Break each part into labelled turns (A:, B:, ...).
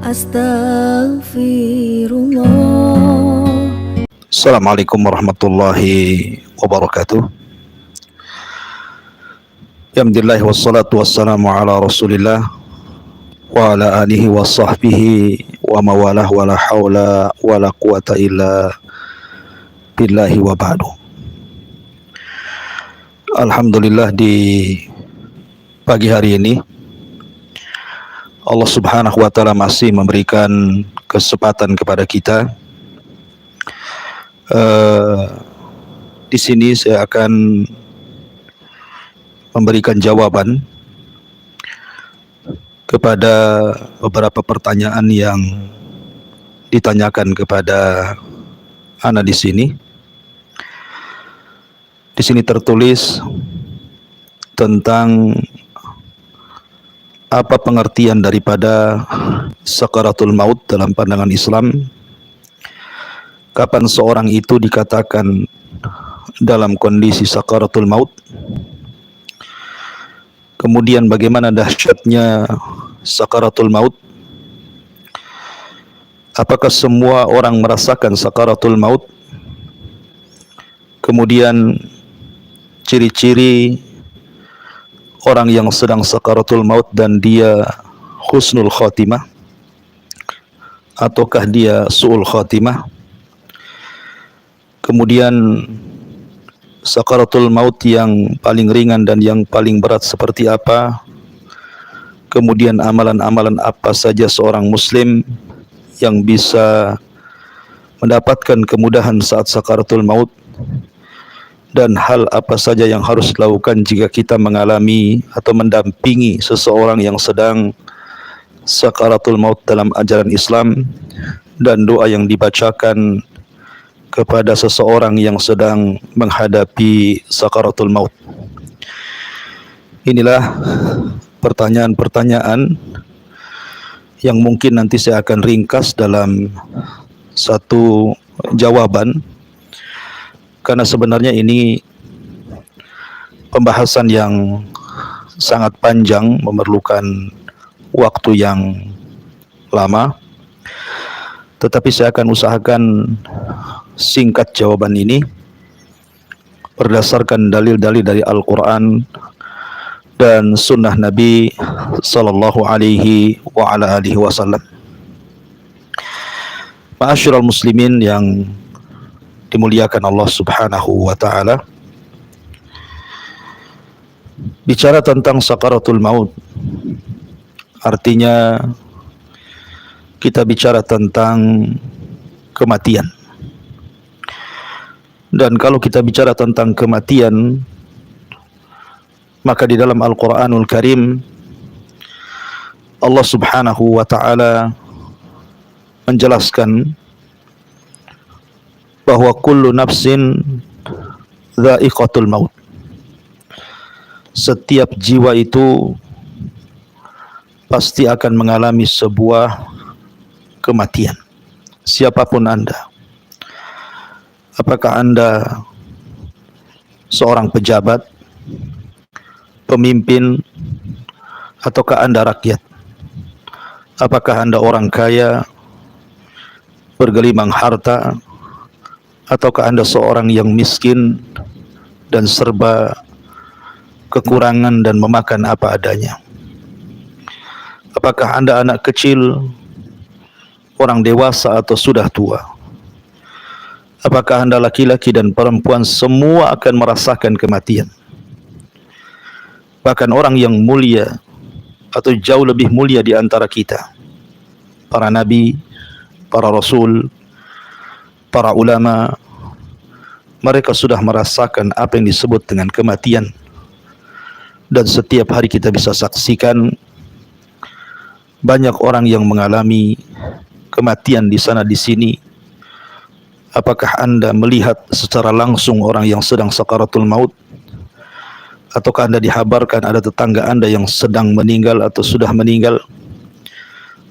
A: Astaghfirullah.
B: Assalamualaikum warahmatullahi wabarakatuh. Alhamdulillah wassalatu wassalamu ala Rasulillah wa ala alihi wa sahbihi wa mawalah wa la hawla wa la quwata illa billahi wa ba'du. Alhamdulillah, di pagi hari ini Allah Subhanahu wa taala masih memberikan kesempatan kepada kita. Di sini saya akan memberikan jawaban kepada beberapa pertanyaan yang ditanyakan kepada ana di sini. Di sini tertulis tentang apa pengertian daripada sakaratul maut dalam pandangan Islam. Kapan seorang itu dikatakan dalam kondisi sakaratul maut? Kemudian bagaimana dahsyatnya sakaratul maut? Apakah semua orang merasakan sakaratul maut? Kemudian ciri-ciri orang yang sedang sakaratul maut dan dia husnul khotimah ataukah dia su'ul khotimah? Kemudian sakaratul maut yang paling ringan dan yang paling berat seperti apa? Kemudian amalan-amalan apa saja seorang muslim yang bisa mendapatkan kemudahan saat sakaratul maut? Dan hal apa saja yang harus dilakukan jika kita mengalami atau mendampingi seseorang yang sedang sakaratul maut dalam ajaran Islam, dan doa yang dibacakan kepada seseorang yang sedang menghadapi sakaratul maut. Inilah pertanyaan-pertanyaan yang mungkin nanti saya akan ringkas dalam satu jawaban, karena sebenarnya ini pembahasan yang sangat panjang, memerlukan waktu yang lama. Tetapi saya akan usahakan singkat jawaban ini berdasarkan dalil-dalil dari Al-Quran dan sunnah Nabi sallallahu alaihi wa ala alihi wasallam. Ma'asyiral muslimin yang dimuliakan Allah Subhanahu wa taala, bicara tentang sakaratul maut artinya kita bicara tentang kematian. Dan kalau kita bicara tentang kematian, maka di dalam Al-Quranul Karim Allah Subhanahu wa ta'ala menjelaskan bahwa kullu nafsin dha'iqatul maut. Setiap jiwa itu pasti akan mengalami sebuah kematian. Siapapun Anda, apakah Anda seorang pejabat, pemimpin, ataukah Anda rakyat? Apakah Anda orang kaya, bergelimang harta, ataukah Anda seorang yang miskin dan serba kekurangan dan memakan apa adanya? Apakah Anda anak kecil, orang dewasa, atau sudah tua? Apakah Anda laki-laki dan perempuan, semua akan merasakan kematian. Bahkan orang yang mulia atau jauh lebih mulia di antara kita, para nabi, para rasul, para ulama, mereka sudah merasakan apa yang disebut dengan kematian. Dan setiap hari kita bisa saksikan banyak orang yang mengalami kematian di sana di sini. Apakah Anda melihat secara langsung orang yang sedang sakaratul maut? Ataukah Anda dihabarkan ada tetangga Anda yang sedang meninggal atau sudah meninggal?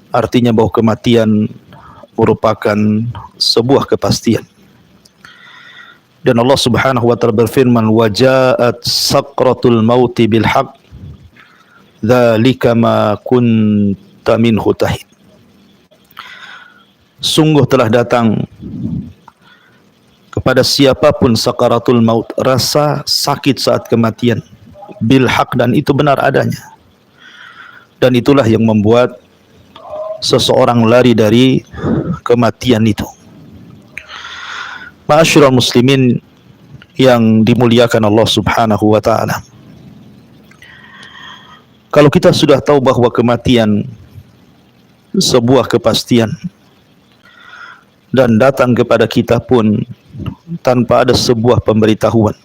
B: Artinya bahwa kematian merupakan sebuah kepastian. Dan Allah Subhanahu wa taala berfirman, "Wa ja'at sakratul mauti bil haqq, dzalika ma kunta minhu tahid." sungguh telah datang kepada siapapun sakaratul maut, rasa sakit saat kematian, bil haq, dan itu benar adanya. Dan itulah yang membuat seseorang lari dari kematian itu. Ma'asyiral muslimin yang dimuliakan Allah Subhanahu wa taala. Kalau kita sudah tahu bahwa kematian sebuah kepastian dan datang kepada kita pun tanpa ada sebuah pemberitahuan,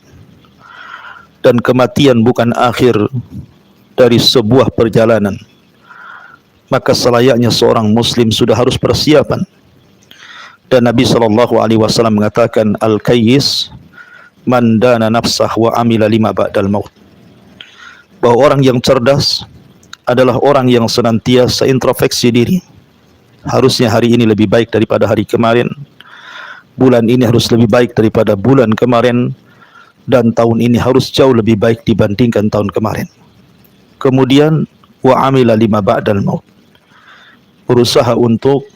B: dan kematian bukan akhir dari sebuah perjalanan, maka selayaknya seorang muslim sudah harus persiapan. Dan Nabi SAW mengatakan, al-kayyis man dana nafsah wa amila lima ba'dal maut, bahwa orang yang cerdas adalah orang yang senantiasa introspeksi diri. Harusnya hari ini lebih baik daripada hari kemarin, bulan ini harus lebih baik daripada bulan kemarin, dan tahun ini harus jauh lebih baik dibandingkan tahun kemarin. Kemudian wa amila lima ba'dal maut, berusaha untuk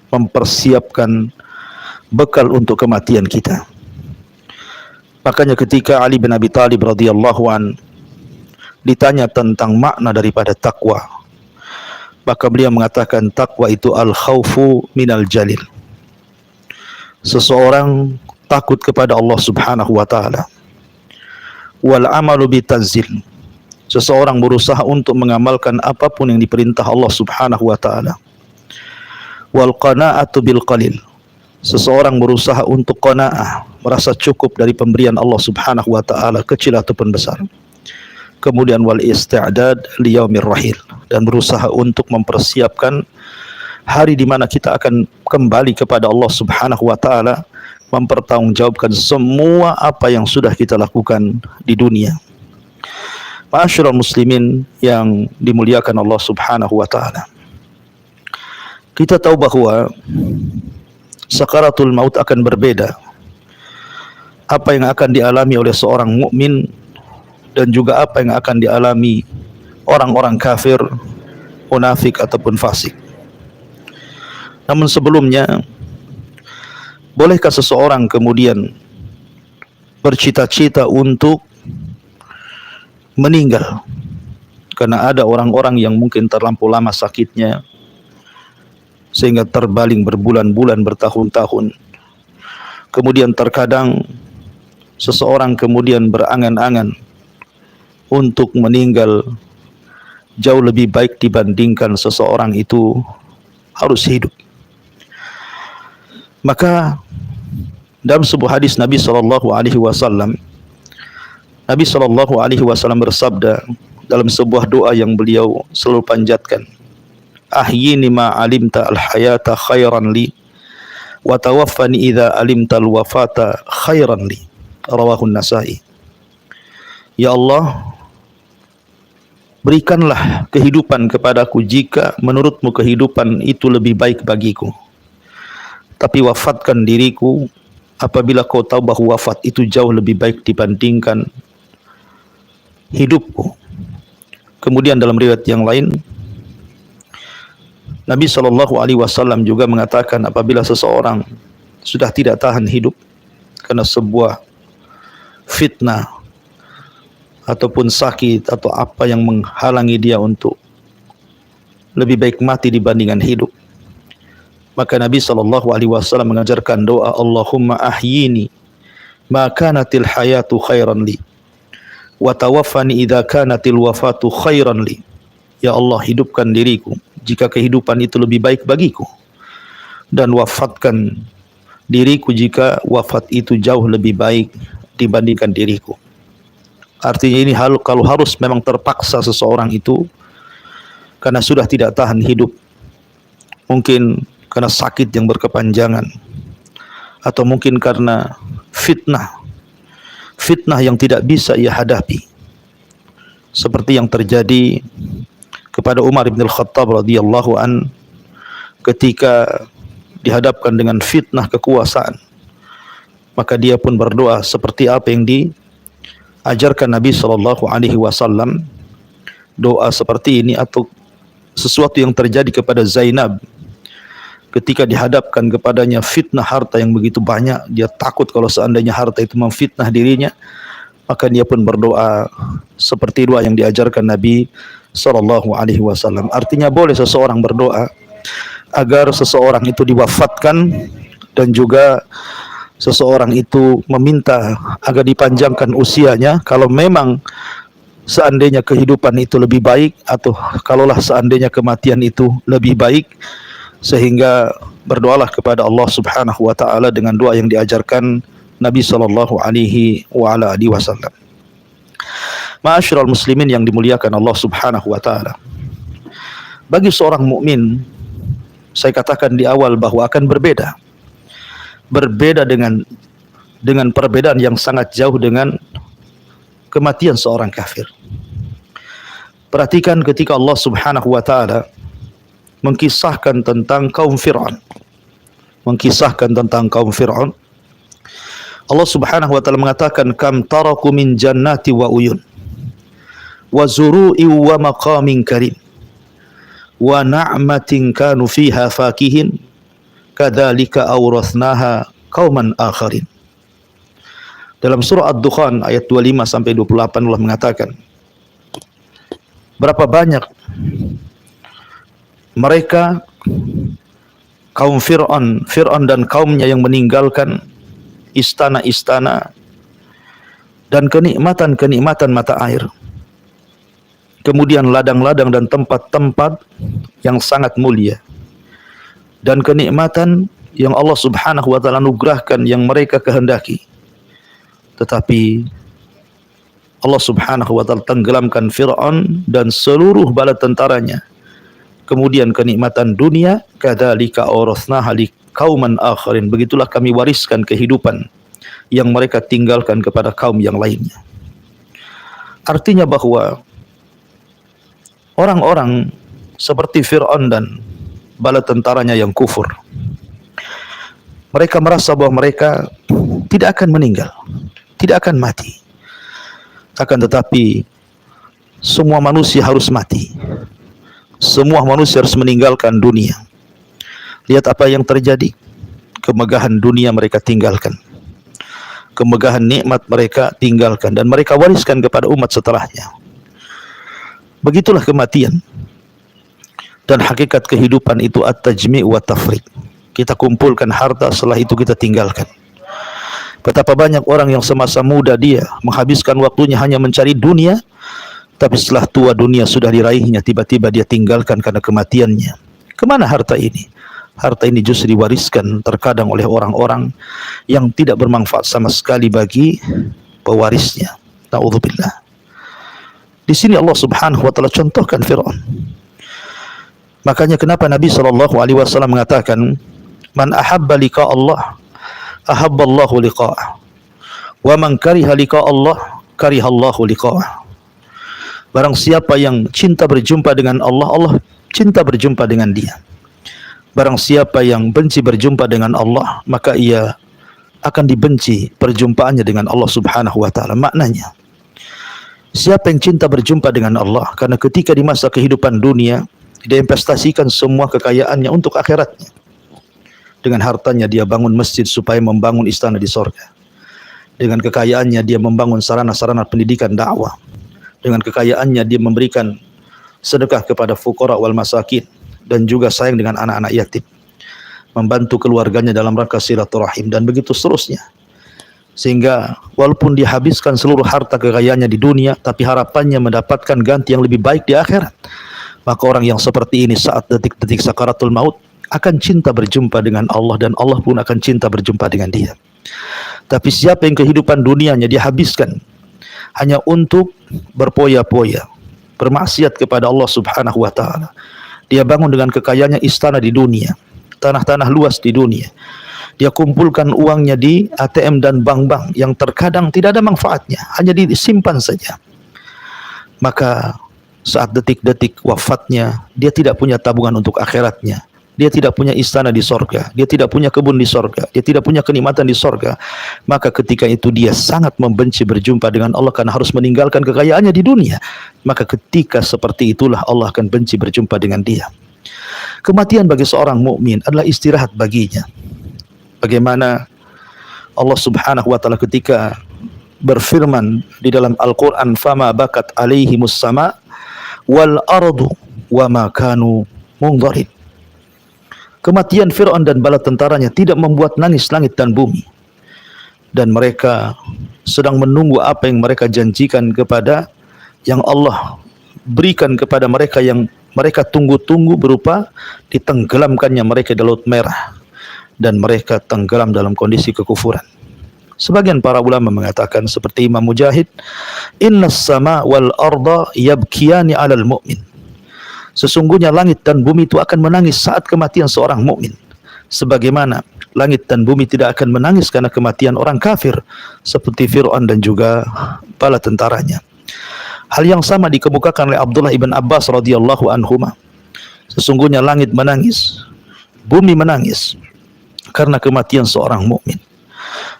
B: mempersiapkan bekal untuk kematian kita. Makanya ketika Ali bin Abi Thalib radhiyallahu an ditanya tentang makna daripada takwa, maka beliau mengatakan takwa itu al-khawfu minal jalil, seseorang takut kepada Allah Subhanahu wa taala, wal amalu bitanzil, seseorang berusaha untuk mengamalkan apapun yang diperintah Allah Subhanahu wa taala, wal qanaatu bil qalil, seseorang berusaha untuk qanaah, merasa cukup dari pemberian Allah Subhanahu wa taala, kecil ataupun besar. Kemudian wal isti'dad li yaumir rahil, dan berusaha untuk mempersiapkan hari di mana kita akan kembali kepada Allah Subhanahu wa taala, mempertanggungjawabkan semua apa yang sudah kita lakukan di dunia. Ma'asyiral muslimin yang dimuliakan Allah Subhanahu wa taala. Kita tahu bahwa sakaratul maut akan berbeda. Apa yang akan dialami oleh seorang mukmin dan juga apa yang akan dialami orang-orang kafir, munafik ataupun fasik. Namun sebelumnya, bolehkah seseorang kemudian bercita-cita untuk meninggal? Karena ada orang-orang yang mungkin terlampau lama sakitnya sehingga terbaling berbulan-bulan, bertahun-tahun. Kemudian terkadang seseorang kemudian berangan-angan untuk meninggal jauh lebih baik dibandingkan seseorang itu harus hidup. Maka dalam sebuah hadis Nabi SAW, Nabi SAW bersabda dalam sebuah doa yang beliau selalu panjatkan, ahyini ma alimta al-hayata khairan li, wa tawaffani idza alimta al-wafata khairan li. Rawahun Nasai. Ya Allah, berikanlah kehidupan kepadaku jika menurutmu kehidupan itu lebih baik bagiku, tapi wafatkan diriku apabila kau tahu bahwa wafat itu jauh lebih baik dibandingkan hidupku. Kemudian dalam riwayat yang lain, Nabi SAW juga mengatakan apabila seseorang sudah tidak tahan hidup karena sebuah fitnah ataupun sakit atau apa yang menghalangi dia untuk lebih baik mati dibandingkan hidup, maka Nabi SAW mengajarkan doa, Allahumma ahyini ma kanatil hayatu khairan li, wa tawaffani idza kanatil wafatu khairan li. Ya Allah, hidupkan diriku jika kehidupan itu lebih baik bagiku, dan wafatkan diriku jika wafat itu jauh lebih baik dibandingkan diriku. Artinya ini kalau harus memang terpaksa seseorang itu karena sudah tidak tahan hidup, mungkin karena sakit yang berkepanjangan, atau mungkin karena fitnah yang tidak bisa ia hadapi, seperti yang terjadi kepada Umar bin Al-Khattab radhiyallahu an ketika dihadapkan dengan fitnah kekuasaan, maka dia pun berdoa seperti apa yang diajarkan Nabi SAW. Doa seperti ini atau sesuatu yang terjadi kepada Zainab ketika dihadapkan kepadanya fitnah harta yang begitu banyak, dia takut kalau seandainya harta itu memfitnah dirinya, maka dia pun berdoa seperti doa yang diajarkan Nabi sallallahu alaihi wasallam. Artinya boleh seseorang berdoa agar seseorang itu diwafatkan, dan juga seseorang itu meminta agar dipanjangkan usianya kalau memang seandainya kehidupan itu lebih baik, atau kalaulah seandainya kematian itu lebih baik, sehingga berdoalah kepada Allah Subhanahu wa taala dengan doa yang diajarkan Nabi sallallahu alaihi wasallam. Ma'asyiral muslimin yang dimuliakan Allah Subhanahu wa taala. Bagi seorang mukmin, saya katakan di awal bahwa akan berbeda dengan perbedaan yang sangat jauh dengan kematian seorang kafir. Perhatikan ketika Allah Subhanahu wa taala mengkisahkan tentang kaum Fir'aun. Allah Subhanahu wa taala mengatakan, kam taraku min jannati wa uyun wa zuru'i wa maqamin karim wa na'matin kanu fiha fakihin kadzalika awrathnaha qauman akharin. Dalam surah Ad-Dukhan ayat 25 sampai 28 Allah mengatakan, berapa banyak mereka kaum Fir'aun dan kaumnya yang meninggalkan istana-istana dan kenikmatan mata air, kemudian ladang-ladang dan tempat-tempat yang sangat mulia, dan kenikmatan yang Allah Subhanahu wa taala anugerahkan yang mereka kehendaki, tetapi Allah Subhanahu wa taala tenggelamkan Fir'aun dan seluruh bala tentaranya. Kemudian kenikmatan dunia, kadzalika awrathnaha liqauman akharin, begitulah kami wariskan kehidupan yang mereka tinggalkan kepada kaum yang lainnya. Artinya bahwa orang-orang seperti Fir'aun dan bala tentaranya yang kufur, mereka merasa bahwa mereka tidak akan meninggal, tidak akan mati. Akan tetapi semua manusia harus mati. Semua manusia harus meninggalkan dunia. Lihat apa yang terjadi. Kemegahan dunia mereka tinggalkan, kemegahan nikmat mereka tinggalkan, dan mereka wariskan kepada umat setelahnya. Begitulah kematian. Dan hakikat kehidupan itu at-tajmi' wa tafriq. Kita kumpulkan harta, setelah itu kita tinggalkan. Betapa banyak orang yang semasa muda dia menghabiskan waktunya hanya mencari dunia, tapi setelah tua dunia sudah diraihnya, tiba-tiba dia tinggalkan karena kematiannya. Kemana harta ini? Harta ini justru diwariskan terkadang oleh orang-orang yang tidak bermanfaat sama sekali bagi pewarisnya. Na'udzubillah. Di sini Allah Subhanahu wa taala contohkan Fir'aun. Makanya kenapa Nabi sallallahu alaihi wasallam mengatakan, man ahabba liqa Allah ahabba Allahu liqa'ah, wa man kariha liqa Allah kariha Allahu liqa'ah. Barang siapa yang cinta berjumpa dengan Allah, Allah cinta berjumpa dengan dia. Barang siapa yang benci berjumpa dengan Allah, maka ia akan dibenci perjumpaannya dengan Allah Subhanahu wa taala. Maknanya, siapa yang cinta berjumpa dengan Allah, karena ketika di masa kehidupan dunia dia investasikan semua kekayaannya untuk akhiratnya. Dengan hartanya dia bangun masjid supaya membangun istana di sorga. Dengan kekayaannya dia membangun sarana-sarana pendidikan dakwah. Dengan kekayaannya dia memberikan sedekah kepada fuqara wal masakin, dan juga sayang dengan anak-anak yatim, membantu keluarganya dalam rangka silaturahim, dan begitu seterusnya. Sehingga walaupun dia habiskan seluruh harta kekayaannya di dunia, tapi harapannya mendapatkan ganti yang lebih baik di akhirat. Maka orang yang seperti ini saat detik-detik sakaratul maut akan cinta berjumpa dengan Allah, dan Allah pun akan cinta berjumpa dengan dia. Tapi siapa yang kehidupan dunianya dia habiskan hanya untuk berpoya-poya, bermaksiat kepada Allah Subhanahu wa taala. Dia bangun dengan kekayaannya istana di dunia, tanah-tanah luas di dunia. Dia kumpulkan uangnya di ATM dan bank-bank yang terkadang tidak ada manfaatnya, hanya disimpan saja. Maka saat detik-detik wafatnya, dia tidak punya tabungan untuk akhiratnya. Dia tidak punya istana di sorga, dia tidak punya kebun di sorga, dia tidak punya kenikmatan di sorga. Maka ketika itu dia sangat membenci berjumpa dengan Allah karena harus meninggalkan kekayaannya di dunia. Maka ketika seperti itulah Allah akan benci berjumpa dengan dia. Kematian bagi seorang mukmin adalah istirahat baginya. Bagaimana Allah Subhanahu wa taala ketika berfirman di dalam Al-Qur'an, "Fama bakat alaihimus sama wal ardu wa ma kanu munzarin." Kematian Fir'aun dan bala tentaranya tidak membuat nangis langit dan bumi, dan mereka sedang menunggu apa yang mereka janjikan kepada yang Allah berikan kepada mereka, yang mereka tunggu-tunggu, berupa ditenggelamkannya mereka di Laut Merah, dan mereka tenggelam dalam kondisi kekufuran. Sebagian para ulama mengatakan seperti Imam Mujahid, "Innas sama wal arda yabkiyani 'alal mu'min." Sesungguhnya langit dan bumi itu akan menangis saat kematian seorang mukmin, sebagaimana langit dan bumi tidak akan menangis karena kematian orang kafir seperti Fir'aun dan juga bala tentaranya. Hal yang sama dikemukakan oleh Abdullah ibn Abbas radhiyallahu anhuma. Sesungguhnya langit menangis, bumi menangis karena kematian seorang mukmin.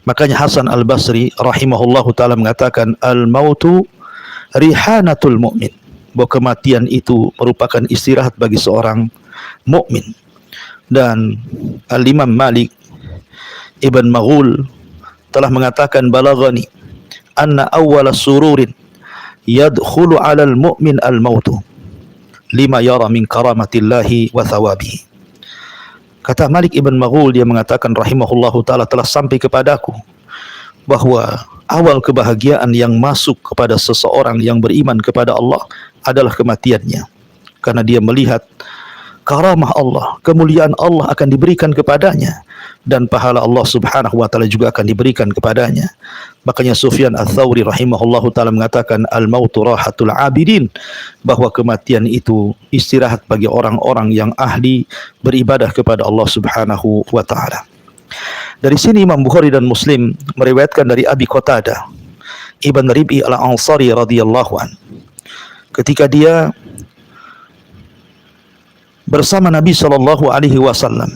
B: Makanya Hasan Al-Basri rahimahullahu taala mengatakan, "Al-mautu rihanatul mu'min." Bahwa kematian itu merupakan istirahat bagi seorang mukmin. Dan Al-Imam Malik Ibn Maghul telah mengatakan, "Balaghani anna awwala sururin yadkhulu 'alal mu'min al-mautu lima yara min karamatillahi wa thawabihi." Kata Malik Ibn Maghul, dia mengatakan rahimahullahu ta'ala, telah sampai kepadaku bahwa awal kebahagiaan yang masuk kepada seseorang yang beriman kepada Allah adalah kematiannya, karena dia melihat karamah Allah, kemuliaan Allah akan diberikan kepadanya, dan pahala Allah Subhanahu wa taala juga akan diberikan kepadanya. Makanya Sufyan Ats-Tsauri rahimahullahu taala mengatakan, "Al-mautu rahatul 'abidin," bahwa kematian itu istirahat bagi orang-orang yang ahli beribadah kepada Allah Subhanahu wa taala. Dari sini Imam Bukhari dan Muslim meriwayatkan dari Abi Qatadah Ibn Rib'i Al-Ansari radhiyallahu an, ketika dia bersama Nabi sallallahu alaihi wasallam,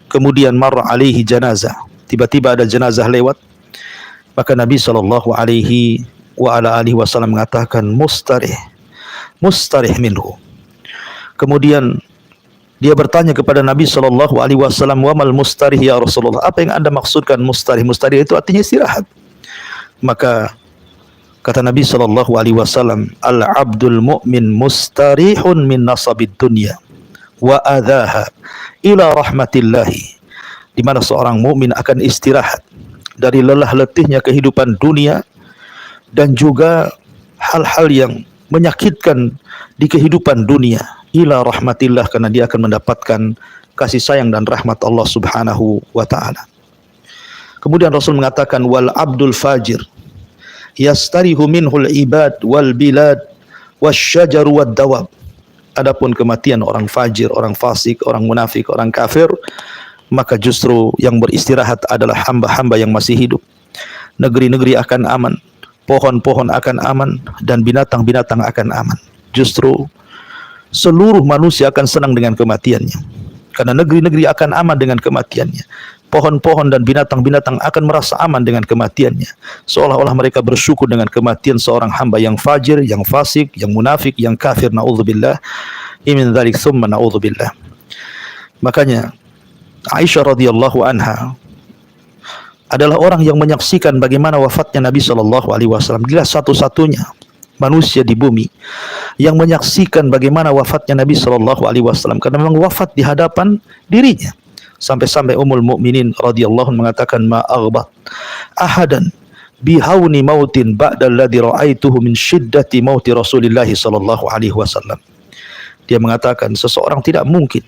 B: kemudian marra alaihi janazah, tiba-tiba ada jenazah lewat, maka Nabi sallallahu alaihi wa ala alihi wasallam mengatakan, "Mustarih, mustarih minhu." Kemudian dia bertanya kepada Nabi sallallahu alaihi wasallam, "Wa mal mustarih ya Rasulullah?" Apa yang Anda maksudkan mustarih? Mustarih itu artinya istirahat. Maka kata Nabi sallallahu alaihi wasallam, "Al-'abdul mu'min mustarihun min nasabid dunya wa adhaha ila rahmatillahi," di mana seorang mukmin akan istirahat dari lelah letihnya kehidupan dunia dan juga hal-hal yang menyakitkan di kehidupan dunia, ila rahmatillah, karena dia akan mendapatkan kasih sayang dan rahmat Allah Subhanahu wa taala. Kemudian Rasul mengatakan, "Wal abdul fajir yastarihu minhul ibad wal bilad wasyajar wad dawab." Adapun kematian orang fajir, orang fasik, orang munafik, orang kafir, maka justru yang beristirahat adalah hamba-hamba yang masih hidup. Negeri-negeri akan aman, pohon-pohon akan aman, dan binatang-binatang akan aman. Justru seluruh manusia akan senang dengan kematiannya, karena negeri-negeri akan aman dengan kematiannya. Pohon-pohon dan binatang-binatang akan merasa aman dengan kematiannya, seolah-olah mereka bersyukur dengan kematian seorang hamba yang fajir, yang fasik, yang munafik, yang kafir. Na'udzubillah min dzalik, tsumma na'udzubillah. Makanya Aisyah radhiyallahu anha adalah orang yang menyaksikan bagaimana wafatnya Nabi sallallahu alaihi wasallam. Dia satu-satunya manusia di bumi yang menyaksikan bagaimana wafatnya Nabi sallallahu alaihi wasallam, karena memang wafat di hadapan dirinya. Sampai-sampai Ummul Mukminin radhiyallahu anha mengatakan, "Ma aghbat ahadan bihauni mautin ba'da alladhi ra'aituhu min syiddati mauti Rasulillah sallallahu alaihi wasallam." Dia mengatakan seseorang tidak mungkin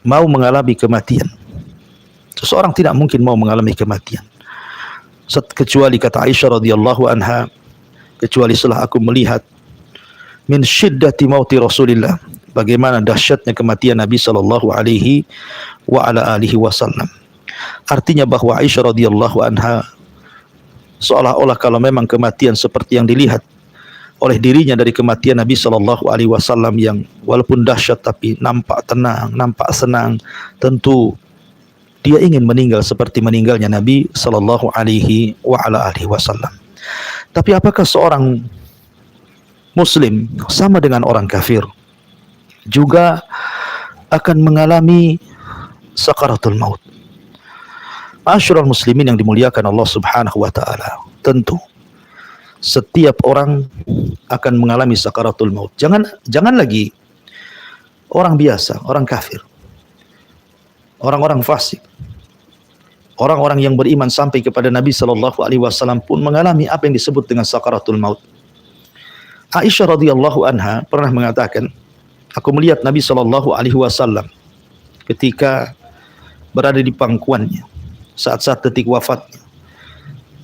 B: mau mengalami kematian. Seseorang tidak mungkin mau mengalami kematian kecuali, kata Aisyah radhiyallahu anha, kecuali setelah aku melihat min syiddati mauti Rasulillah, bagaimana dahsyatnya kematian Nabi sallallahu alaihi wa ala alihi wasallam. Artinya bahwa Aisyah radhiyallahu anha seolah-olah kalau memang kematian seperti yang dilihat oleh dirinya dari kematian Nabi sallallahu alaihi wasallam yang walaupun dahsyat tapi nampak tenang, nampak senang, tentu dia ingin meninggal seperti meninggalnya Nabi sallallahu alaihi wa ala alihi wasallam. Tapi apakah seorang muslim sama dengan orang kafir juga akan mengalami sakaratul maut. Ma'asyiral muslimin yang dimuliakan Allah Subhanahu wa taala, tentu setiap orang akan mengalami sakaratul maut. Jangan lagi orang biasa, orang kafir, orang-orang fasik, orang-orang yang beriman sampai kepada Nabi sallallahu alaihi wasallam pun mengalami apa yang disebut dengan sakaratul maut. Aisyah radhiyallahu anha pernah mengatakan, aku melihat Nabi sallallahu alaihi wasallam ketika berada di pangkuannya saat-saat detik wafatnya.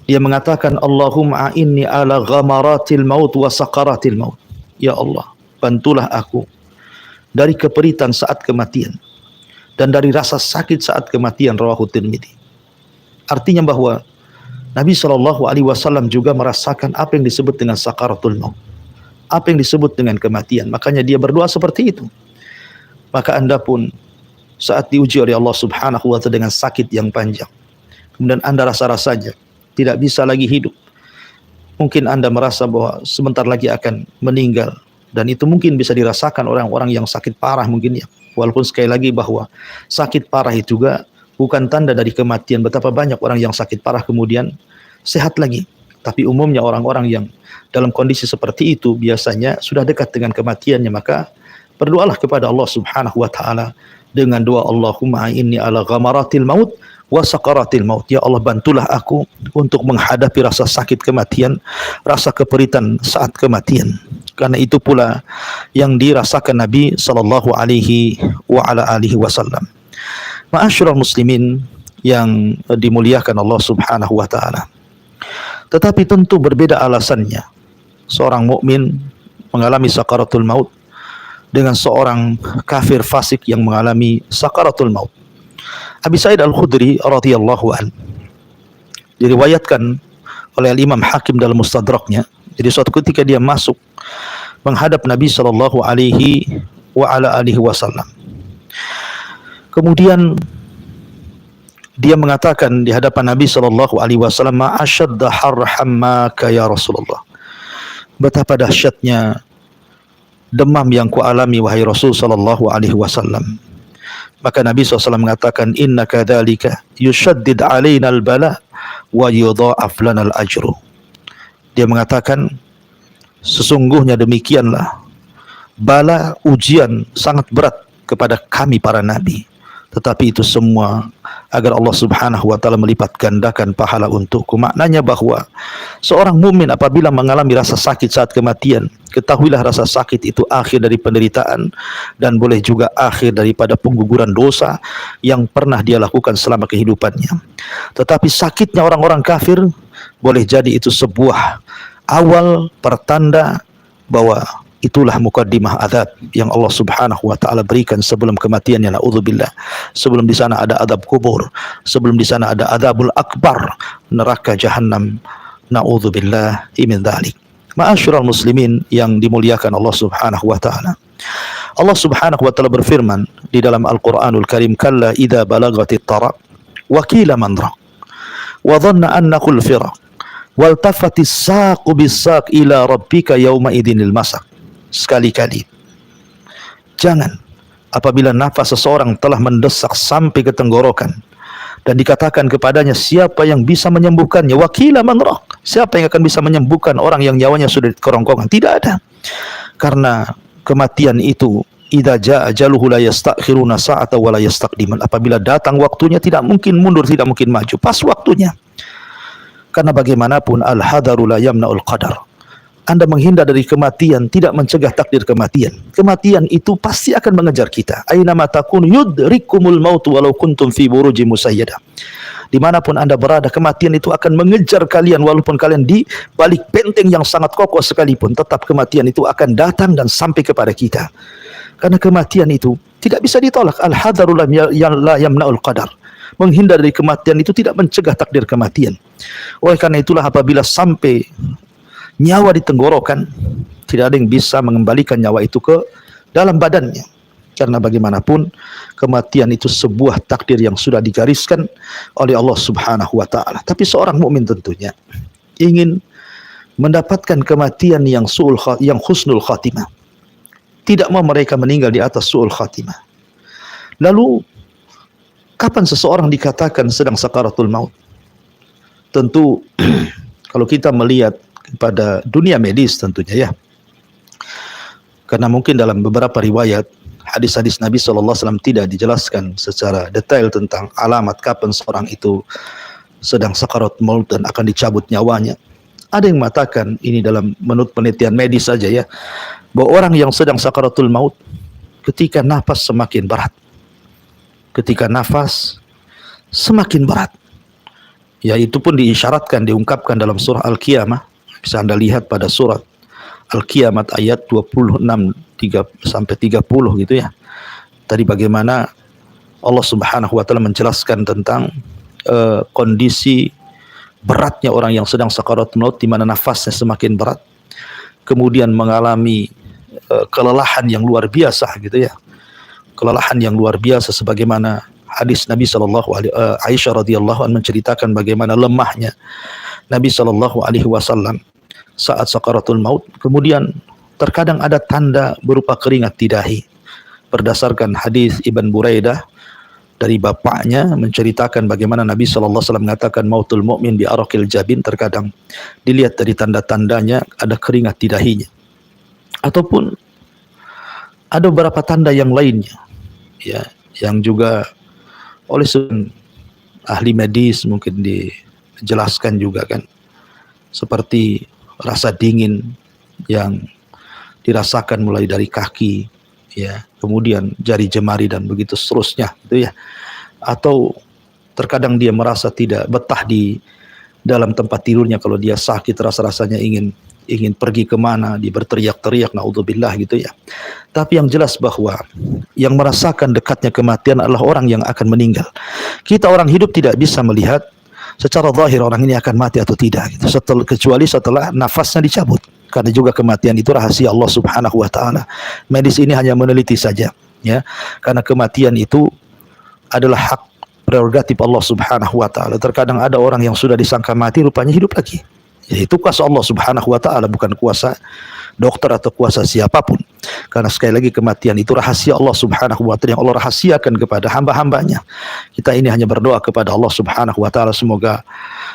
B: Dia mengatakan, Allahumma a'inni ala ghamaratil maut wa sakaratil maut. Ya Allah, bantulah aku dari keperitan saat kematian dan dari rasa sakit saat kematian. Rawahu Tirmidzi. Artinya bahwa Nabi SAW juga merasakan apa yang disebut dengan sakaratul maut, apa yang disebut dengan kematian. Makanya dia berdoa seperti itu. Maka Anda pun saat diuji oleh Allah Subhanahu wa taala dengan sakit yang panjang, kemudian Anda rasa-rasanya tidak bisa lagi hidup, mungkin Anda merasa bahwa sebentar lagi akan meninggal, dan itu mungkin bisa dirasakan orang-orang yang sakit parah mungkin ya. Walaupun sekali lagi bahwa sakit parah itu juga bukan tanda dari kematian. Betapa banyak orang yang sakit parah kemudian sehat lagi. Tapi umumnya orang-orang yang dalam kondisi seperti itu biasanya sudah dekat dengan kematiannya. Maka berdoalah kepada Allah Subhanahu wa taala dengan doa, Allahumma inni ala ghamaratil maut wa sakaratil maut. Ya Allah, bantulah aku untuk menghadapi rasa sakit kematian, rasa keperitan saat kematian. Karena itu pula yang dirasakan Nabi sallallahu alaihi wa ala alihi wasallam. Ma'asyiral muslimin yang dimuliakan Allah Subhanahu wa taala. Tetapi tentu berbeda alasannya seorang mukmin mengalami sakaratul maut dengan seorang kafir fasik yang mengalami sakaratul maut. Abi Sa'id Al-Khudri radhiyallahu an, diriwayatkan oleh Imam Hakim dalam Mustadraknya. Jadi suatu ketika dia masuk menghadap Nabi sallallahu alaihi wa ala alihi wasallam. Kemudian dia mengatakan di hadapan Nabi sallallahu alaihi wasallam, ma ashadda harhamaka ya Rasulullah. Betapa dahsyatnya demam yang kualami wahai Rasul sallallahu alaihi wasallam. Maka Nabi SAW mengatakan, inna kadzalika yushaddid alaina al-bala wa yudha'af lana al-ajru. Dia mengatakan, sesungguhnya demikianlah bala, ujian sangat berat kepada kami para nabi, tetapi itu semua agar Allah Subhanahu wa taala melipat gandakan pahala untukku. Maknanya bahwa seorang mukmin apabila mengalami rasa sakit saat kematian, ketahuilah rasa sakit itu akhir dari penderitaan dan boleh juga akhir daripada pengguguran dosa yang pernah dia lakukan selama kehidupannya. Tetapi sakitnya orang-orang kafir boleh jadi itu sebuah awal pertanda bahwa itulah mukaddimah azab yang Allah Subhanahu wa taala berikan sebelum kematiannya, naudzubillah. Sebelum di sana ada azab kubur, sebelum di sana ada azabul akbar, neraka jahanam, naudzubillah min dzalik. Ma'asyiral muslimin yang dimuliakan Allah Subhanahu wa taala. Allah Subhanahu wa taala berfirman di dalam Al-Qur'anul Karim, kalla idza balagatit taraq wa qila man raq wa dhanna annahu al-firaq wal tafatis saqu bis-saq ila rabbika yauma idzinil masaq. Sekali-kali jangan apabila nafas seseorang telah mendesak sampai ke tenggorokan dan dikatakan kepadanya, siapa yang bisa menyembuhkannya? Wakila man raq, siapa yang akan bisa menyembuhkan orang yang nyawanya sudah di kerongkongan? Tidak ada. Karena kematian itu idza jaa ajaluhu la yastakhiruna sa'ata wa la yastaqdimun. Apabila datang waktunya tidak mungkin mundur, tidak mungkin maju, pas waktunya. Karena bagaimanapun al-hadaru la yamna'ul qadar. Anda menghindar dari kematian tidak mencegah takdir kematian. Kematian itu pasti akan mengejar kita. Aina ma takun yudrikumul maut walau kuntum fi burujim musayyadah. Dimanapun Anda berada, kematian itu akan mengejar kalian walaupun kalian di balik benteng yang sangat kokoh sekalipun, tetap kematian itu akan datang dan sampai kepada kita. Karena kematian itu tidak bisa ditolak. Al-hadaru la yamna'ul qadar. Menghindar dari kematian itu tidak mencegah takdir kematian. Oleh karena itulah apabila sampai nyawa di tenggorokan, tidak ada yang bisa mengembalikan nyawa itu ke dalam badannya. Karena bagaimanapun kematian itu sebuah takdir yang sudah digariskan oleh Allah Subhanahu wa taala. Tapi seorang mukmin tentunya ingin mendapatkan kematian yang husnul khatimah. Tidak mau mereka meninggal di atas su'ul khatimah. Lalu kapan seseorang dikatakan sedang sakaratul maut? Tentu kalau kita melihat pada dunia medis tentunya ya. Karena mungkin dalam beberapa riwayat hadis-hadis Nabi SAW tidak dijelaskan secara detail tentang alamat kapan seorang itu sedang sakarat maut dan akan dicabut nyawanya. Ada yang mengatakan ini dalam menurut penelitian medis saja ya, bahwa orang yang sedang sakaratul maut ketika nafas semakin berat. Ketika nafas semakin berat. Ya, itu pun diisyaratkan, diungkapkan dalam surah Al-Qiyamah. Bisa Anda lihat pada surat Al-Qiyamah ayat 26 sampai 30 gitu ya. Tadi bagaimana Allah Subhanahu wa taala menjelaskan tentang kondisi beratnya orang yang sedang sakarat maut, di mana nafasnya semakin berat, kemudian mengalami kelelahan yang luar biasa gitu ya. Kelelahan yang luar biasa, sebagaimana hadis Nabi Aisyah radhiyallahu anha menceritakan bagaimana lemahnya Nabi SAW saat sakaratul maut. Kemudian terkadang ada tanda berupa keringat di dahi. Berdasarkan hadis Ibn Buraidah dari bapaknya menceritakan bagaimana Nabi SAW mengatakan mautul mu'min bi araqil jabin, terkadang dilihat dari tanda-tandanya ada keringat di dahinya. Ataupun ada beberapa tanda yang lainnya ya, yang juga oleh ahli medis mungkin dijelaskan juga kan, seperti rasa dingin yang dirasakan mulai dari kaki ya, kemudian jari jemari dan begitu seterusnya gitu ya. Atau terkadang dia merasa tidak betah di dalam tempat tidurnya, kalau dia sakit rasa-rasanya ingin pergi kemana, dia berteriak-teriak, naudzubillah gitu ya. Tapi yang jelas bahwa yang merasakan dekatnya kematian adalah orang yang akan meninggal. Kita orang hidup tidak bisa melihat secara zahir orang ini akan mati atau tidak gitu, kecuali setelah nafasnya dicabut. Karena juga kematian itu rahasia Allah Subhanahu wa taala. Medis ini hanya meneliti saja ya. Karena kematian itu adalah hak prerogatif Allah Subhanahu wa taala. Terkadang ada orang yang sudah disangka mati rupanya hidup lagi. Ya, itu kuasa Allah Subhanahu wa taala, bukan kuasa dokter atau kuasa siapapun. Karena sekali lagi kematian itu rahasia Allah Subhanahu wa taala yang Allah rahasiakan kepada hamba-hambanya. Kita ini hanya berdoa kepada Allah Subhanahu wa taala, semoga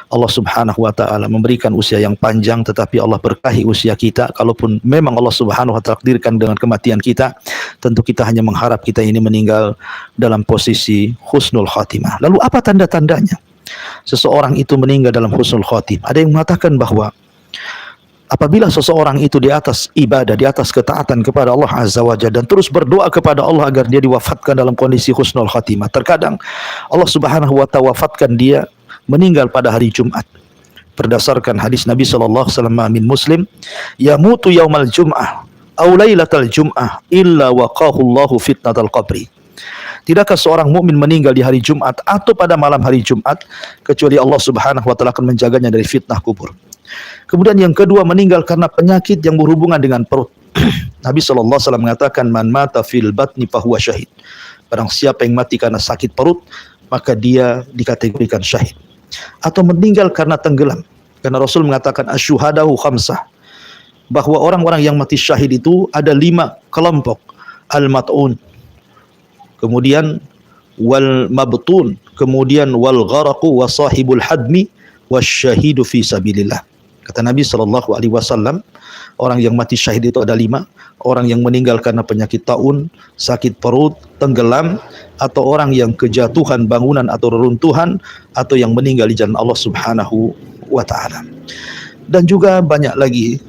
B: Allah Subhanahu wa taala memberikan usia yang panjang, tetapi Allah berkahi usia kita. Kalaupun memang Allah Subhanahu wa taala takdirkan dengan kematian kita, tentu kita hanya mengharap kita ini meninggal dalam posisi husnul khatimah. Lalu apa tanda-tandanya seseorang itu meninggal dalam husnul khatimah? Ada yang mengatakan bahwa apabila seseorang itu di atas ibadah, di atas ketaatan kepada Allah Azza wa Jalla, dan terus berdoa kepada Allah agar dia diwafatkan dalam kondisi husnul khatimah, terkadang Allah Subhanahu wa ta'ala wafatkan dia meninggal pada hari Jumat. Berdasarkan hadis Nabi sallallahu alaihi wasallam, min muslim yamutu yaumal jum'ah aw lailatal jum'ah illa waqahu Allahu fitnatal qabri. Tidakkah seorang mukmin meninggal di hari Jumat atau pada malam hari Jumat, kecuali Allah Subhanahu wa taala akan menjaganya dari fitnah kubur. Kemudian yang kedua, meninggal karena penyakit yang berhubungan dengan perut. Nabi sallallahu alaihi wasallam mengatakan, man mata fil batni fahuwa syahid. Barang siapa yang mati karena sakit perut, maka dia dikategorikan syahid. Atau meninggal karena tenggelam. Karena Rasul mengatakan asyuhadahu khamsah, bahwa orang-orang yang mati syahid itu ada 5 kelompok. Al-mat'un, kemudian wal mabtun, kemudian wal gharaqu wa sahibul hadmi wasyahidu fi sabilillah. Kata Nabi sallallahu alaihi wasallam, orang yang mati syahid itu ada 5. Orang yang meninggal karena penyakit taun, sakit perut, tenggelam, atau orang yang kejatuhan bangunan atau reruntuhan, atau yang meninggal di jalan Allah Subhanahu wa taala. Dan juga banyak lagi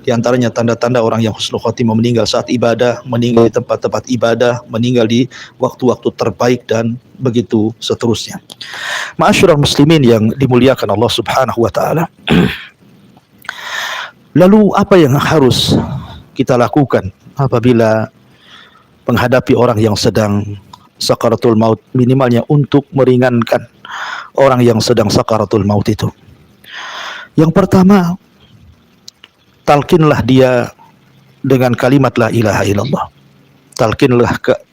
B: di antaranya tanda-tanda orang yang husnul khotimah, meninggal saat ibadah, meninggal di tempat-tempat ibadah, meninggal di waktu-waktu terbaik, dan begitu seterusnya. Ma'asyiral muslimin yang dimuliakan Allah Subhanahu wa taala. Lalu apa yang harus kita lakukan apabila menghadapi orang yang sedang sakaratul maut, minimalnya untuk meringankan orang yang sedang sakaratul maut itu? Yang pertama, talkinlah dia dengan kalimat la ilaha illallah.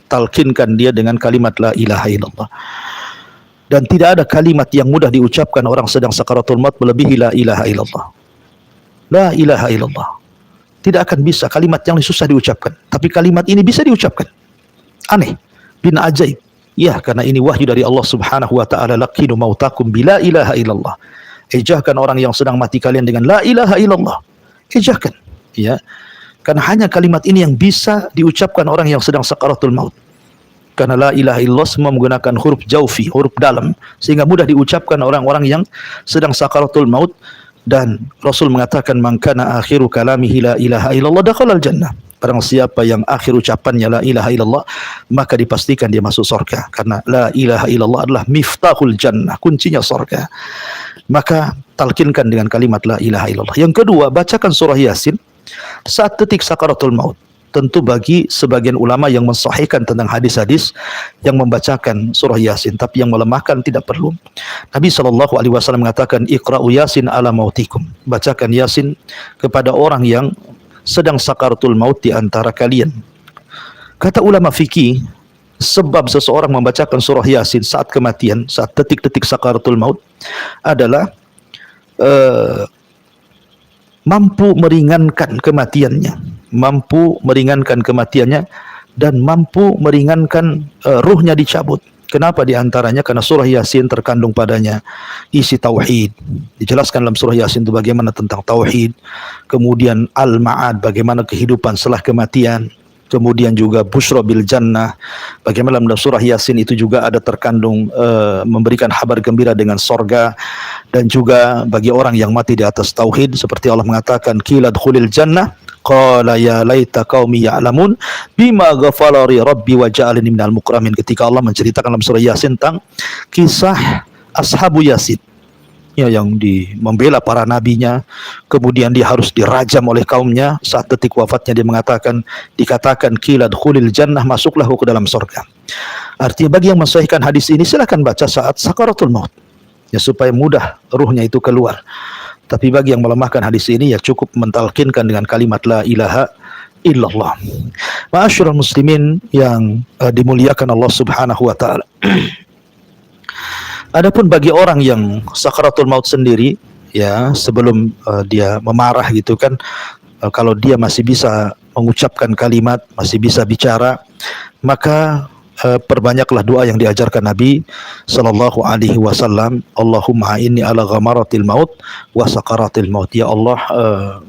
B: Talkinkan dia dengan kalimat la ilaha illallah. Dan tidak ada kalimat yang mudah diucapkan orang sedang sakaratul maut melebihi la ilaha illallah. La ilaha illallah. Tidak akan bisa, kalimat yang susah diucapkan, tapi kalimat ini bisa diucapkan. Aneh. bin ajaib. Ya, karena ini wahyu dari Allah Subhanahu wa taala, laqinu mautakum bila ilaha illallah. Ejahkan orang yang sedang mati kalian dengan la ilaha illallah. Ejahkan, ya. Karena hanya kalimat ini yang bisa diucapkan orang yang sedang sakaratul maut. Karena la ilaha illallah semua menggunakan huruf jaufi, huruf dalam, sehingga mudah diucapkan orang-orang yang sedang sakaratul maut. Dan Rasul mengatakan, man kana akhiru kalamihi la ilaha illallah dakhalal jannah. Barang siapa yang akhir ucapannya la ilaha illallah, maka dipastikan dia masuk surga. Karena la ilaha illallah adalah miftahul jannah, kuncinya surga. Maka talkinkan dengan kalimat la ilaha illallah. Yang kedua, bacakan surah Yasin saat detik sakaratul maut. Tentu bagi sebagian ulama yang mensahihkan tentang hadis-hadis yang membacakan surah Yasin, tapi yang melemahkan tidak perlu. Nabi SAW mengatakan, iqra'u Yasin ala mautikum. Bacakan Yasin kepada orang yang sedang sakaratul maut di antara kalian. Kata ulama fikih, sebab seseorang membacakan surah Yasin saat kematian, saat detik-detik sakaratul maut adalah mampu meringankan kematiannya, dan mampu meringankan ruhnya dicabut. Kenapa diantaranya? Karena surah Yasin terkandung padanya isi tauhid. Dijelaskan dalam surah Yasin itu bagaimana tentang tauhid, kemudian al-ma'ad, bagaimana kehidupan setelah kematian, kemudian juga busyra bil jannah, bagaimana dalam surah Yasin itu juga ada terkandung memberikan kabar gembira dengan sorga, dan juga bagi orang yang mati di atas tauhid, seperti Allah mengatakan, qila dkhulil jannah qala ya laita qaumi ya'lamun bima ghafara li rabbi wa ja'alani minal mukramin. Ketika Allah menceritakan dalam surah Yasin tentang kisah ashabu Yasin, ya, yang membela para nabinya, kemudian dia harus dirajam oleh kaumnya. Saat detik wafatnya dia dikatakan qila dkhulil jannah, masuklah ke dalam surga. Artinya bagi yang mensahihkan hadis ini, silakan baca saat sakaratul maut, ya, supaya mudah ruhnya itu keluar. Tapi bagi yang melemahkan hadis ini, ya cukup mentalkinkan dengan kalimat la ilaha illallah. Ma'asyiral muslimin yang dimuliakan Allah Subhanahu wa taala. Adapun bagi orang yang sakaratul maut sendiri, ya, sebelum dia memarah gitu kan, kalau dia masih bisa mengucapkan kalimat, masih bisa bicara, maka perbanyaklah doa yang diajarkan Nabi sallallahu alaihi wasallam. Allahumma inni ala ghamaratil maut wa sakaratil maut. Ya Allah,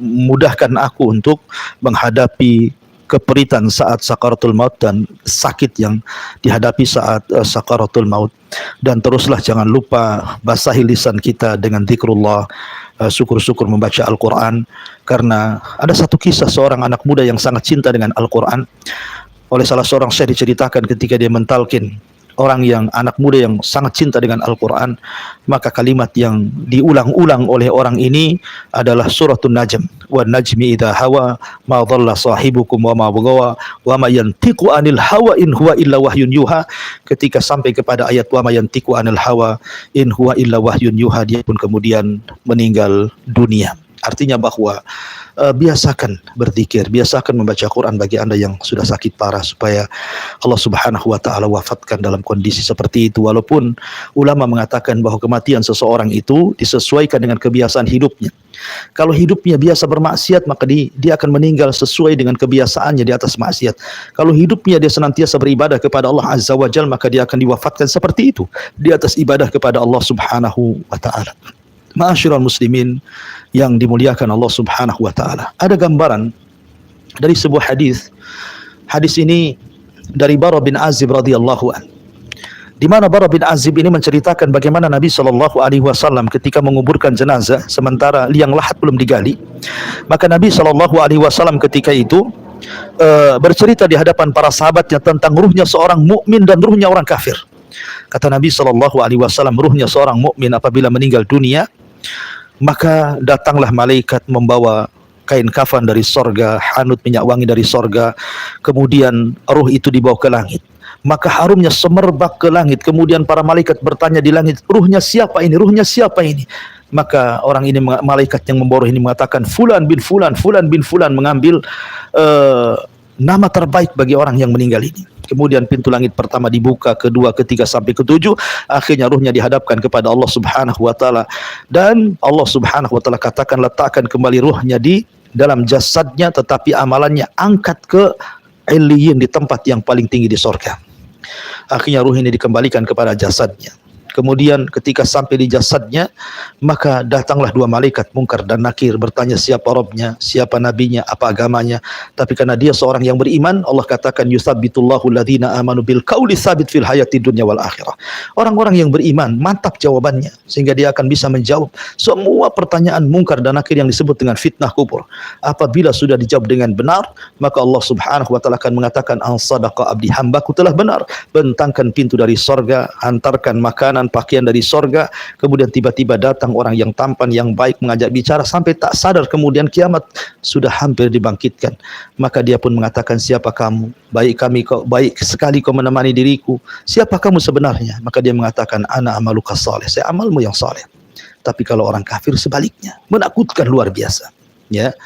B: mudahkan aku untuk menghadapi keperitan saat sakaratul maut dan sakit yang dihadapi saat sakaratul maut. Dan teruslah jangan lupa basahi lisan kita dengan zikrullah, syukur-syukur membaca Al-Quran. Karena ada satu kisah seorang anak muda yang sangat cinta dengan Al-Quran. Oleh salah seorang syekh diceritakan ketika dia mentalkin orang yang anak muda yang sangat cinta dengan Al-Quran, maka kalimat yang diulang-ulang oleh orang ini adalah suratul Najm. Wa najmi idha hawa ma dhalla sahibukum wa ma bagawa wa ma yantiqu anil hawa in huwa illa wahyun yuha. Ketika sampai kepada ayat wa ma yantiqu anil hawa in huwa illa wahyun yuha, dia pun kemudian meninggal dunia. Artinya bahwa biasakan berzikir, biasakan membaca Quran bagi anda yang sudah sakit parah, supaya Allah Subhanahu wa taala wafatkan dalam kondisi seperti itu. Walaupun ulama mengatakan bahwa kematian seseorang itu disesuaikan dengan kebiasaan hidupnya. Kalau hidupnya biasa bermaksiat, maka dia akan meninggal sesuai dengan kebiasaannya di atas maksiat. Kalau hidupnya dia senantiasa beribadah kepada Allah Azza wa Jalla, maka dia akan diwafatkan seperti itu, di atas ibadah kepada Allah Subhanahu wa taala. Ma'asyiral muslimin yang dimuliakan Allah Subhanahu wa taala. Ada gambaran dari sebuah hadis. Hadis ini dari Bara bin Azib radhiyallahu an. Di mana Bara bin Azib ini menceritakan bagaimana Nabi sallallahu alaihi wasallam ketika menguburkan jenazah sementara liang lahat belum digali, maka Nabi sallallahu alaihi wasallam ketika itu bercerita di hadapan para sahabatnya tentang ruhnya seorang mukmin dan ruhnya orang kafir. Kata Nabi sallallahu alaihi wasallam, ruhnya seorang mukmin apabila meninggal dunia, maka datanglah malaikat membawa kain kafan dari sorga, hanut minyak wangi dari sorga, kemudian ruh itu dibawa ke langit. Maka harumnya semerbak ke langit. Kemudian para malaikat bertanya di langit, ruhnya siapa ini? Ruhnya siapa ini? Maka orang ini, malaikat yang membawa ruh ini mengatakan, Fulan bin Fulan, Fulan bin Fulan, mengambil nama terbaik bagi orang yang meninggal ini. Kemudian pintu langit pertama dibuka, kedua, ketiga, sampai ketujuh. Akhirnya ruhnya dihadapkan kepada Allah Subhanahu wa taala. Dan Allah Subhanahu wa taala katakan, letakkan kembali ruhnya di dalam jasadnya, tetapi amalannya angkat ke Illiyin, di tempat yang paling tinggi di surga. Akhirnya ruh ini dikembalikan kepada jasadnya. Kemudian ketika sampai di jasadnya, maka datanglah dua malaikat Munkar dan Nakir bertanya siapa Rabbnya, siapa nabinya, apa agamanya. Tapi karena dia seorang yang beriman, Allah katakan yusabbitullahu alladhina amanu bil qauli tsabit fil hayati dunya wal akhirah. Orang-orang yang beriman mantap jawabannya sehingga dia akan bisa menjawab semua pertanyaan Munkar dan Nakir yang disebut dengan fitnah kubur. Apabila sudah dijawab dengan benar, maka Allah Subhanahu wa taala akan mengatakan an sadaqa abdi, hambaku telah benar. Bentangkan pintu dari sorga, hantarkan makanan, pakaian dari sorga. Kemudian tiba-tiba datang orang yang tampan, yang baik, mengajak bicara sampai tak sadar kemudian kiamat sudah hampir dibangkitkan. Maka dia pun mengatakan, siapa kamu? Baik sekali kau menemani diriku. Siapa kamu sebenarnya? Maka dia mengatakan, ana amaluka saleh, saya amalmu yang saleh. Tapi kalau orang kafir sebaliknya, menakutkan luar biasa. Ya,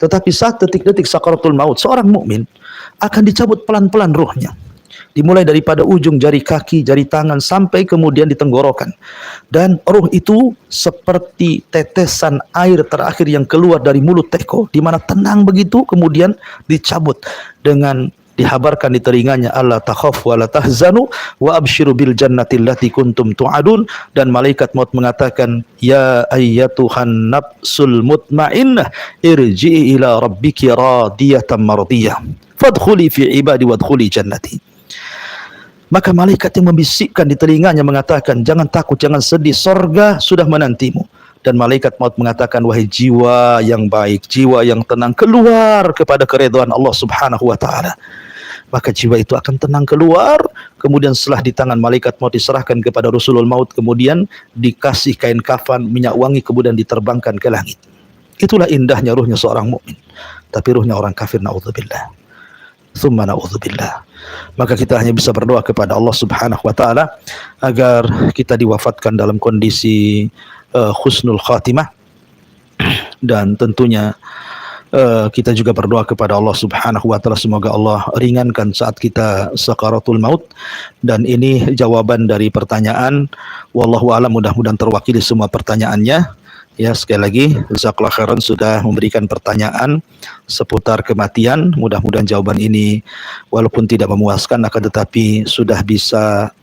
B: tetapi saat detik-detik sakaratul maut, seorang mukmin akan dicabut pelan-pelan ruhnya. Dimulai daripada ujung jari kaki, jari tangan, sampai kemudian di tenggorokan. Dan ruh itu seperti tetesan air terakhir yang keluar dari mulut teko, di mana tenang begitu, kemudian dicabut dengan dihabarkan di telinganya, alla takhafu wa la tahzanu wa abshiru bil jannati allati kuntum tu'adun. Dan malaikat maut mengatakan, ya ayyatuhan nafsul mutmainnah irji'i ila rabbiki radiyatan mardiyah fadkhuli fi ibadi wadkhuli jannati. Maka malaikat yang membisikkan di telinganya mengatakan, jangan takut, jangan sedih, sorga sudah menantimu. Dan malaikat maut mengatakan, wahai jiwa yang baik, jiwa yang tenang, keluar kepada keridhaan Allah Subhanahu wa taala. Maka jiwa itu akan tenang keluar. Kemudian setelah di tangan malaikat maut diserahkan kepada Rasulul Maut, kemudian dikasih kain kafan, minyak wangi, kemudian diterbangkan ke langit. Itulah indahnya ruhnya seorang mukmin. Tapi ruhnya orang kafir, naudzubillah, tsumma naudzubillah. Maka kita hanya bisa berdoa kepada Allah Subhanahu wa taala agar kita diwafatkan dalam kondisi husnul khatimah. Dan tentunya kita juga berdoa kepada Allah Subhanahu wa taala semoga Allah ringankan saat kita sakaratul maut. Dan ini jawaban dari pertanyaan, wallahu alam, mudah-mudahan terwakili semua pertanyaannya. Ya, sekali lagi jazakallahu khairan sudah memberikan pertanyaan seputar kematian. Mudah-mudahan jawaban ini walaupun tidak memuaskan akan tetapi sudah bisa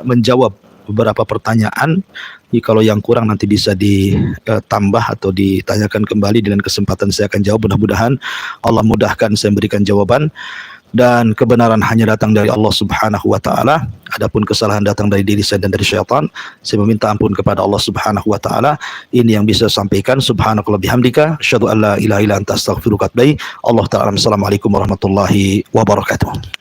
B: menjawab beberapa pertanyaan. Kalau yang kurang nanti bisa ditambah atau ditanyakan kembali, dengan kesempatan saya akan jawab. Mudah-mudahan Allah mudahkan saya memberikan jawaban. Dan kebenaran hanya datang dari Allah Subhanahu wa taala. Adapun kesalahan datang dari diri saya dan dari syaitan. Saya meminta ampun kepada Allah Subhanahu wa taala. Ini yang bisa saya sampaikan. Subhanakallah bihamdika, asyhadu an la ilaha illa anta, astaghfiruka wa atubu ilaik. Allah taala. Assalamualaikum warahmatullahi wabarakatuh.